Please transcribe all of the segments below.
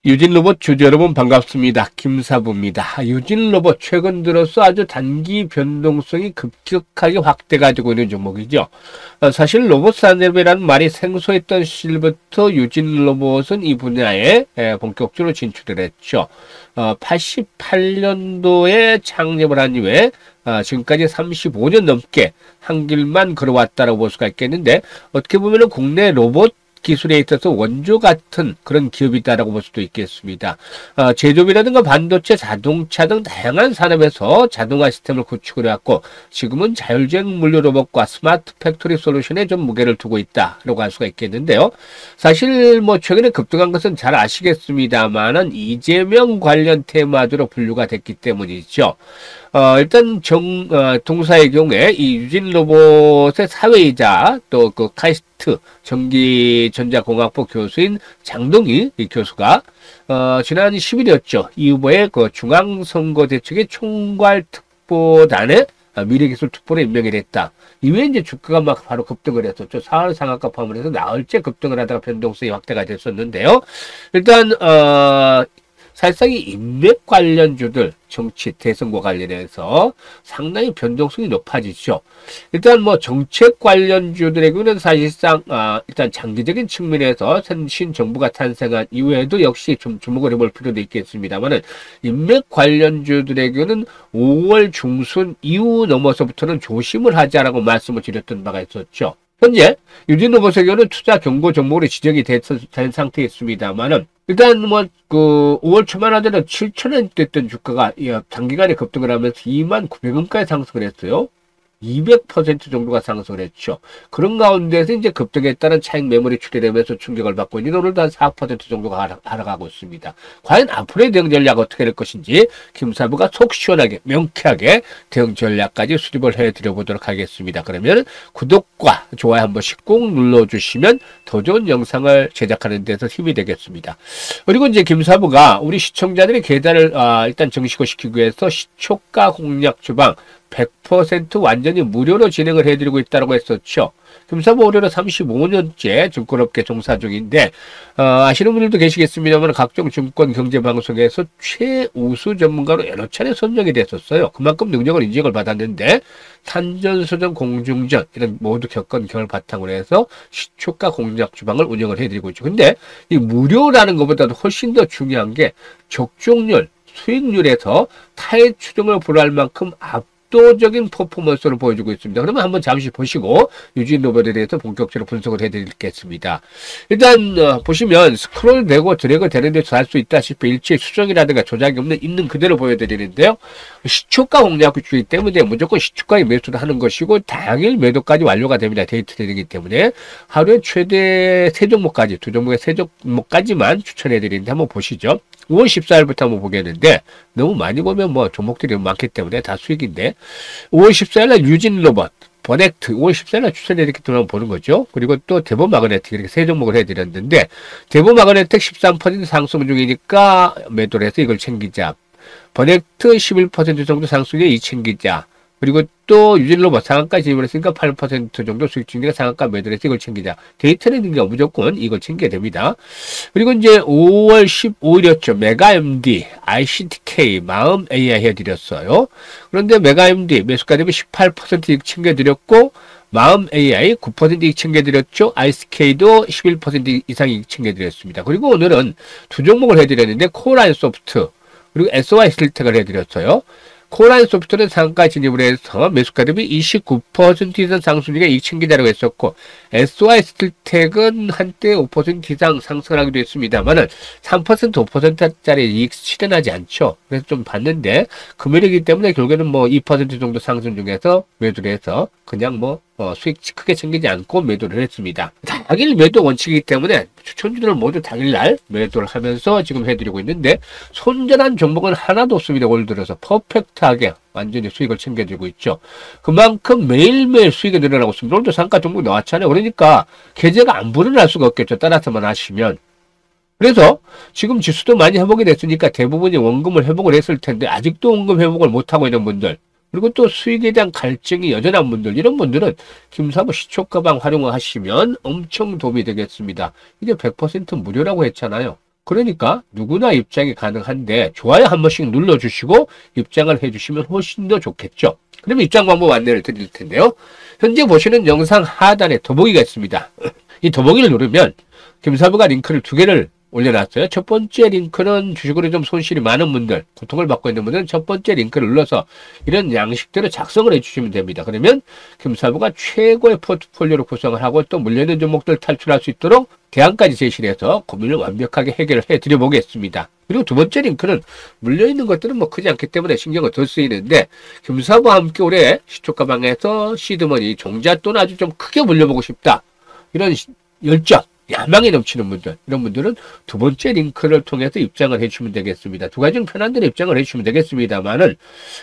유진로봇 주주 여러분 반갑습니다. 김사부입니다. 유진로봇 최근 들어서 아주 단기 변동성이 급격하게 확대가지고 있는 종목이죠. 사실 로봇 산업이라는 말이 생소했던 시절부터 유진로봇은 이 분야에 본격적으로 진출을 했죠. 88년도에 창립을 한 이후에 지금까지 35년 넘게 한 길만 걸어왔다고 볼 수가 있겠는데, 어떻게 보면 국내 로봇 기술에 있어서 원조 같은 그런 기업이다라고 볼 수도 있겠습니다. 제조업이라든가 반도체, 자동차 등 다양한 산업에서 자동화 시스템을 구축을 해왔고, 지금은 자율주행 물류 로봇과 스마트 팩토리 솔루션에 좀 무게를 두고 있다라고 할 수가 있겠는데요. 사실 뭐 최근에 급등한 것은 잘 아시겠습니다만은 이재명 관련 테마주로 분류가 됐기 때문이죠. 일단 동사의 경우에 이 유진로봇의 사회이자 또 그 카이스트 전기전자공학부 교수인 장동희 이 교수가 지난 10일이었죠. 이 후보의 그 중앙선거대책의 총괄특보단에 미래기술특보로 임명이 됐다. 이후에 이제 주가가 막 바로 급등을 했었죠. 사흘 상한가 포함해서 나흘째 급등을 하다가 변동성이 확대가 됐었는데요. 일단 사실상 이 인맥 관련주들 정치 대선과 관련해서 상당히 변동성이 높아지죠. 일단 뭐 정책 관련주들의 경우는 사실상 일단 장기적인 측면에서 신정부가 탄생한 이후에도 역시 좀 주목을 해볼 필요도 있겠습니다만은, 인맥 관련주들의 경우는 5월 중순 이후 넘어서부터는 조심을 하자라고 말씀을 드렸던 바가 있었죠. 현재 유진로봇의 경우는 투자 경고 종목으로 지정이 된 상태에 있습니다만은, 일단 뭐 그 5월 초만 하더라도 7,000원 됐던 주가가 단기간에 급등을 하면서 29,000원까지 상승을 했어요. 200% 정도가 상승을 했죠. 그런 가운데서 이제 급등에 따른 차익 매물이 출현하면서 충격을 받고 있는, 오늘도 한 4% 정도가 하락하고 있습니다. 과연 앞으로의 대응 전략 어떻게 될 것인지 김사부가 속 시원하게 명쾌하게 대응 전략까지 수립을 해드려 보도록 하겠습니다. 그러면 구독과 좋아요 한 번씩 꼭 눌러주시면 더 좋은 영상을 제작하는 데서 힘이 되겠습니다. 그리고 이제 김사부가 우리 시청자들의 계좌를 일단 정식화시키기 위해서 시초가 공략 주방 100% 완전히 무료로 진행을 해드리고 있다고 했었죠. 김사부 올해로 35년째 증권업계 종사 중인데, 아시는 분들도 계시겠습니다만 각종 증권 경제방송에서 최우수 전문가로 여러 차례 선정이 됐었어요. 그만큼 능력을 인정을 받았는데, 산전수전 공중전 이런 모두 겪은 경험을 바탕으로 해서 시초가 공략 주방을 운영을 해드리고 있죠. 근데 이 무료라는 것보다도 훨씬 더 중요한 게 적중률, 수익률에서 타의 추종을 불허할 만큼 압도적인 퍼포먼스를 보여주고 있습니다. 그러면 한번 잠시 보시고 유진로봇에 대해서 본격적으로 분석을 해드리겠습니다. 일단 보시면 스크롤 되고 드래그 되는 데서 할 수 있다시피 일체 수정이라든가 조작이 없는 있는 그대로 보여드리는데요. 시초가 공략주이기 때문에 무조건 시초가에 매수를 하는 것이고, 당일 매도까지 완료가 됩니다. 데이 트레이딩이기 때문에 하루에 최대 3종목까지, 2종목의 3종목까지만 추천해드리는데 한번 보시죠. 5월 14일부터 한번 보겠는데, 너무 많이 보면 뭐 종목들이 많기 때문에 다 수익인데, 5월 14일날 유진로봇, 버넥트 5월 14일날 추천해드렸기 때문에 보는 거죠. 그리고 또 대보마그네틱 이렇게 3종목을 해드렸는데, 대보마그네틱 13% 상승 중이니까 매도를 해서 이걸 챙기자. 버넥트 11% 정도 상승에 이 챙기자. 그리고 또 유진로봇 상한가 진입을 했으니까 8% 정도 수익 중이니까 상한가 매도를 해서 이걸 챙기자. 데이 트레이딩가 무조건 이걸 챙겨야 됩니다. 그리고 이제 5월 15일이었죠. 메가MD, ICTK, 마음 AI 해드렸어요. 그런데 메가MD 매수가 되면 18% 이익 챙겨드렸고, 마음 AI 9% 이익 챙겨드렸죠. ICK도 11% 이상 이익 챙겨드렸습니다. 그리고 오늘은 두 종목을 해드렸는데, 코라인 소프트, 그리고 SY 스틸텍을 해드렸어요. 코라인 소프트는 상가 진입을 해서 매수가 대비 29% 이상 상승률에 이익 챙기자라고 했었고, SY 스틸텍은 한때 5% 이상 상승하기도 했습니다만은 3% 5%짜리 이익 실현하지 않죠. 그래서 좀 봤는데 금요일이기 때문에 결국에는 뭐 2% 정도 상승 중에서 매도를 해서 그냥 뭐 수익 크게 챙기지 않고 매도를 했습니다. 당일 매도 원칙이기 때문에 추천주들은 모두 당일날 매도를 하면서 지금 해드리고 있는데, 손절한 종목은 하나도 없습니다. 올 들어서 퍼펙트하게 완전히 수익을 챙겨드리고 있죠. 그만큼 매일매일 수익이 늘어나고 있습니다. 오늘도 상가 종목 나왔잖아요. 그러니까 계좌가 안 불어날 수가 없겠죠. 따라서만 하시면. 그래서 지금 지수도 많이 회복이 됐으니까 대부분이 원금을 회복을 했을 텐데, 아직도 원금 회복을 못하고 있는 분들, 그리고 또 수익에 대한 갈증이 여전한 분들, 이런 분들은 김사부 시초가방 활용을 하시면 엄청 도움이 되겠습니다. 이게 100% 무료라고 했잖아요. 그러니까 누구나 입장이 가능한데 좋아요 한 번씩 눌러주시고 입장을 해주시면 훨씬 더 좋겠죠. 그러면 입장 방법 안내를 드릴 텐데요. 현재 보시는 영상 하단에 더보기가 있습니다. 이 더보기를 누르면 김사부가 링크를 2개를 올려놨어요. 첫 번째 링크는 주식으로 좀 손실이 많은 분들, 고통을 받고 있는 분들은 첫 번째 링크를 눌러서 이런 양식대로 작성을 해주시면 됩니다. 그러면 김사부가 최고의 포트폴리오를 구성을 하고 또 물려있는 종목들 탈출할 수 있도록 대안까지 제시를 해서 고민을 완벽하게 해결을 해드려 보겠습니다. 그리고 두 번째 링크는 물려있는 것들은 뭐 크지 않기 때문에 신경을 덜 쓰이는데 김사부와 함께 올해 시초가방에서 시드머니 종잣돈 아주 좀 크게 물려보고 싶다. 이런 열정, 야망이 넘치는 분들, 이런 분들은 두 번째 링크를 통해서 입장을 해주시면 되겠습니다. 두 가지 중 편한 대로 입장을 해주시면 되겠습니다만은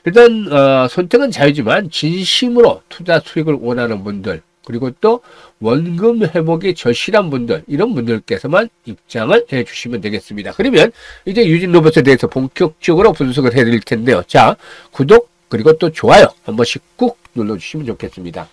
일단 선택은 자유지만 진심으로 투자 수익을 원하는 분들, 그리고 또 원금 회복이 절실한 분들, 이런 분들께서만 입장을 해주시면 되겠습니다. 그러면 이제 유진 로봇에 대해서 본격적으로 분석을 해드릴 텐데요. 자, 구독 그리고 또 좋아요 한 번씩 꾹 눌러주시면 좋겠습니다.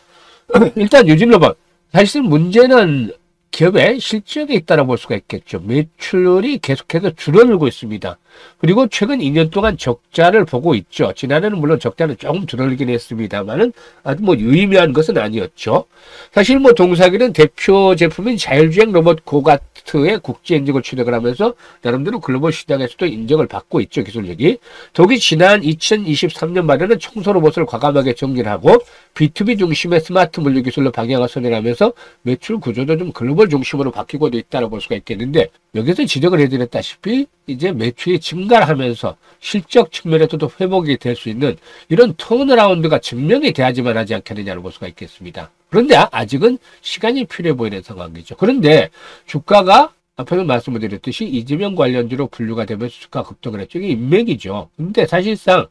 일단 유진 로봇, 사실 문제는 기업의 실적에 있다고 볼 수가 있겠죠. 매출이 계속해서 줄어들고 있습니다. 그리고 최근 2년 동안 적자를 보고 있죠. 지난해는 물론 적자는 조금 줄어들긴 했습니다만은 아주 뭐 유의미한 것은 아니었죠. 사실 뭐 동사기는 대표 제품인 자율주행 로봇 고가트의 국제 인증을 취득을 하면서 나름대로 글로벌 시장에서도 인정을 받고 있죠. 기술력이. 더욱이 지난 2023년 말에는 청소 로봇을 과감하게 정리를 하고 B2B 중심의 스마트 물류 기술로 방향을 선회하면서 매출 구조도 좀 글로벌 중심으로 바뀌고도 있다고 볼 수가 있겠는데, 여기서 지적을 해드렸다시피 이제 매출이 증가를 하면서 실적 측면에서도 회복이 될 수 있는 이런 턴어라운드가 증명이 돼야지만 하지 않겠느냐를 볼 수가 있겠습니다. 그런데 아직은 시간이 필요해 보이는 상황이죠. 그런데 주가가 앞에서 말씀을 드렸듯이 이재명 관련주로 분류가 되면서 주가 급등을 했죠. 이게 인맥이죠. 근데 사실상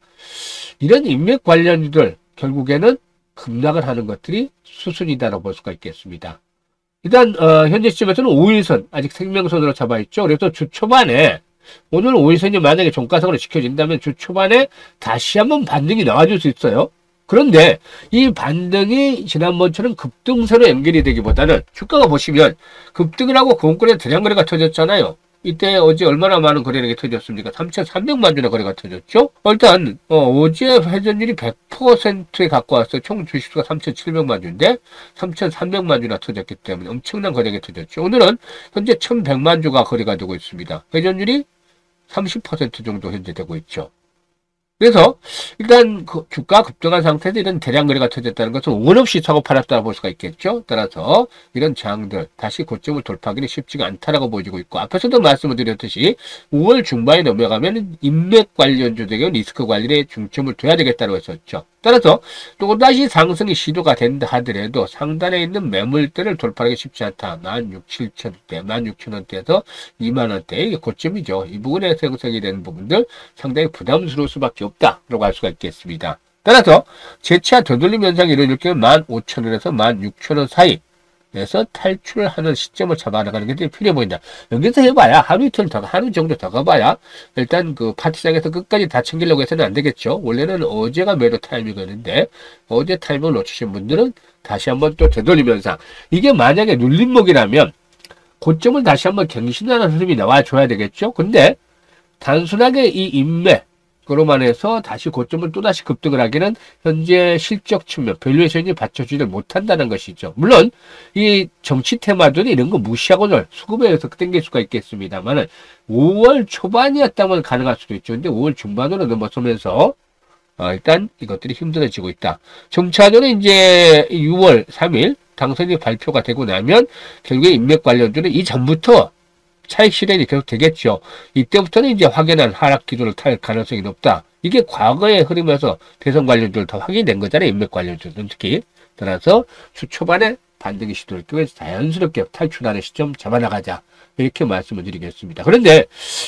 이런 인맥 관련주들 결국에는 급락을 하는 것들이 수순이다라고 볼 수가 있겠습니다. 일단 현재 시점에서는 5일선 아직 생명선으로 잡아있죠. 그래서 주 초반에 오늘 5일선이 만약에 종가상으로 지켜진다면 주 초반에 다시 한번 반등이 나와줄 수 있어요. 그런데 이 반등이 지난번처럼 급등세로 연결이 되기보다는 주가가 보시면 급등을 하고 공권의 대량거래가 터졌잖아요. 이때 어제 얼마나 많은 거래량이 터졌습니까? 3,300만 주나 거래가 터졌죠? 일단 어제 회전율이 100%에 갖고 왔어요. 총 주식수가 3,700만 주인데 3,300만 주나 터졌기 때문에 엄청난 거래량이 터졌죠. 오늘은 현재 1,100만 주가 거래가 되고 있습니다. 회전율이 30% 정도 현재 되고 있죠. 그래서 일단 그 주가 급등한 상태에서 이런 대량 거래가 터졌다는 것은 원 없이 사고 팔았다고 볼 수가 있겠죠. 따라서 이런 장들 다시 고점을 돌파하기는 쉽지가 않다라고 보여지고 있고, 앞에서도 말씀을 드렸듯이 5월 중반에 넘어가면 인맥 관련주들의 리스크 관리에 중점을 둬야 되겠다고 했었죠. 따라서 또다시 상승이 시도가 된다 하더라도 상단에 있는 매물대를 돌파하기 쉽지 않다. 16,700원대, 16,000원대에서 20,000원대, 이게 고점이죠. 이 부분에 생성이 되는 부분들 상당히 부담스러울 수밖에 없다라고 할 수가 있겠습니다. 따라서 재차 되돌림 현상이 이루어질 경우 15,000원에서 16,000원 사이에서 탈출을 하는 시점을 잡아나가는 게 필요해 보인다. 여기서 해봐야 하루 이틀 더, 하루 정도 더 가봐야 일단 그 파티장에서 끝까지 다 챙기려고 해서는 안 되겠죠. 원래는 어제가 매도 타이밍이었는데 어제 타이밍을 놓치신 분들은 다시 한번 또 되돌림 현상. 이게 만약에 눌림목이라면 고점을 다시 한번 갱신하는 흐름이 나와줘야 되겠죠. 근데 단순하게 이 인맥 그로만 해서 다시 고점을 또다시 급등을 하기는 현재 실적 측면, 밸류에이션이 받쳐주지 못한다는 것이죠. 물론 이 정치 테마들이 이런 거 무시하고는 수급에 의해서 땡길 수가 있겠습니다만 5월 초반이었다면 가능할 수도 있죠. 근데 5월 중반으로 넘어서면서 일단 이것들이 힘들어지고 있다. 정차전은 이제 6월 3일 당선이 발표가 되고 나면 결국에 인맥 관련주는 이전부터 차익 실현이 계속 되겠죠. 이때부터는 이제 확연한 하락 기조를 탈 가능성이 높다. 이게 과거의 흐름에서 대선 관련주를 다 확인된 거잖아요. 인맥 관련주는 특히. 따라서 주 초반에 반등이 시도를 통해서 자연스럽게 탈출하는 시점 잡아나가자. 이렇게 말씀을 드리겠습니다. 그런데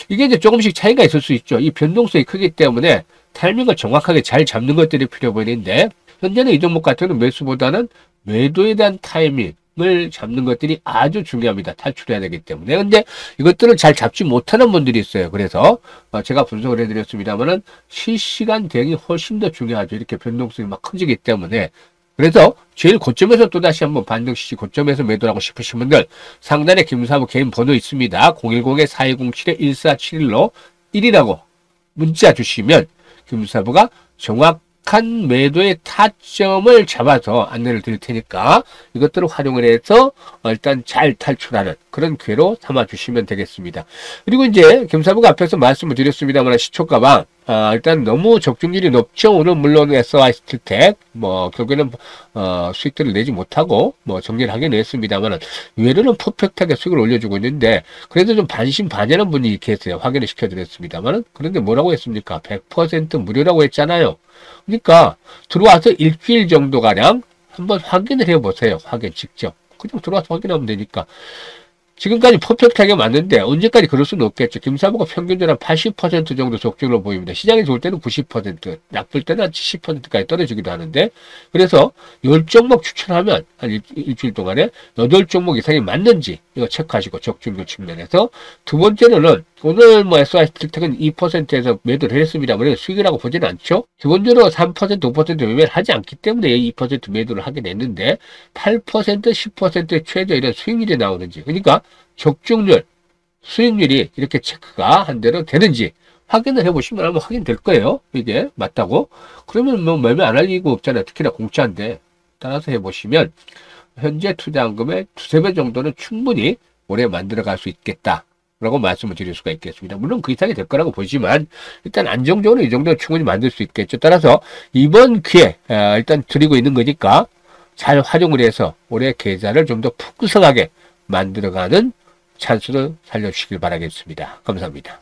이게 이제 조금씩 차이가 있을 수 있죠. 이 변동성이 크기 때문에 타이밍을 정확하게 잘 잡는 것들이 필요 보이는데, 현재는 이 종목 같은 경우는 매수보다는 매도에 대한 타이밍, 을 잡는 것들이 아주 중요합니다. 탈출해야 되기 때문에. 근데 이것들을 잘 잡지 못하는 분들이 있어요. 그래서 제가 분석을 해드렸습니다만은 실시간 대응이 훨씬 더 중요하죠. 이렇게 변동성이 막 커지기 때문에 그래서 제일 고점에서 또다시 한번 반등시키 고점에서 매도를 하고 싶으신 분들 상단에 김사부 개인 번호 있습니다. 010-4207-1471로 1이라고 문자 주시면 김사부가 정확한 매도의 타점을 잡아서 안내를 드릴 테니까 이것들을 활용을 해서 일단 잘 탈출하는 그런 기회로 삼아 주시면 되겠습니다. 그리고 이제 김사부가 앞에서 말씀을 드렸습니다만 시초가방 일단 너무 적중률이 높죠. 오늘 물론 SY스틸텍 결국에는 수익들을 내지 못하고 정리를 하긴 했습니다만 외로는 퍼펙트하게 수익을 올려주고 있는데 그래도 좀 반신반의하는 분이 계세요. 확인을 시켜드렸습니다만 그런데 뭐라고 했습니까? 100% 무료라고 했잖아요. 그러니까 들어와서 일주일 정도가량 한번 확인을 해보세요. 확인 직접. 그냥 들어와서 확인하면 되니까. 지금까지 퍼펙트하게 맞는데 언제까지 그럴 수는 없겠죠. 김사부가 평균적으로 한 80% 정도 적중으로 보입니다. 시장이 좋을 때는 90%, 나쁠 때는 한 70%까지 떨어지기도 하는데 그래서 10종목 추천하면 한 일주일 동안에 8종목 이상이 맞는지 이거 체크하시고 적중률 측면에서 두 번째로는 오늘 SY스틸텍은 2%에서 매도를 했습니다. 그래서 수익이라고 보지는 않죠. 기본적으로 3%, 5% 매매를 하지 않기 때문에 2% 매도를 하게 됐는데 8%, 10%의 최저 이런 수익률이 나오는지 그러니까 적중률, 수익률이 이렇게 체크가 한 대로 되는지 확인을 해보시면 아마 확인될 거예요. 이게 맞다고. 그러면 매매 안 할 이유가 없잖아요. 특히나 공짜인데. 따라서 해보시면 현재 투자한 금의 2~3배 정도는 충분히 올해 만들어갈 수 있겠다. 라고 말씀을 드릴 수가 있겠습니다. 물론 그 이상이 될 거라고 보지만 일단 안정적으로 이 정도는 충분히 만들 수 있겠죠. 따라서 이번 기회 일단 드리고 있는 거니까 잘 활용을 해서 올해 계좌를 좀 더 풍성하게 만들어가는 찬스를 살려주시길 바라겠습니다. 감사합니다.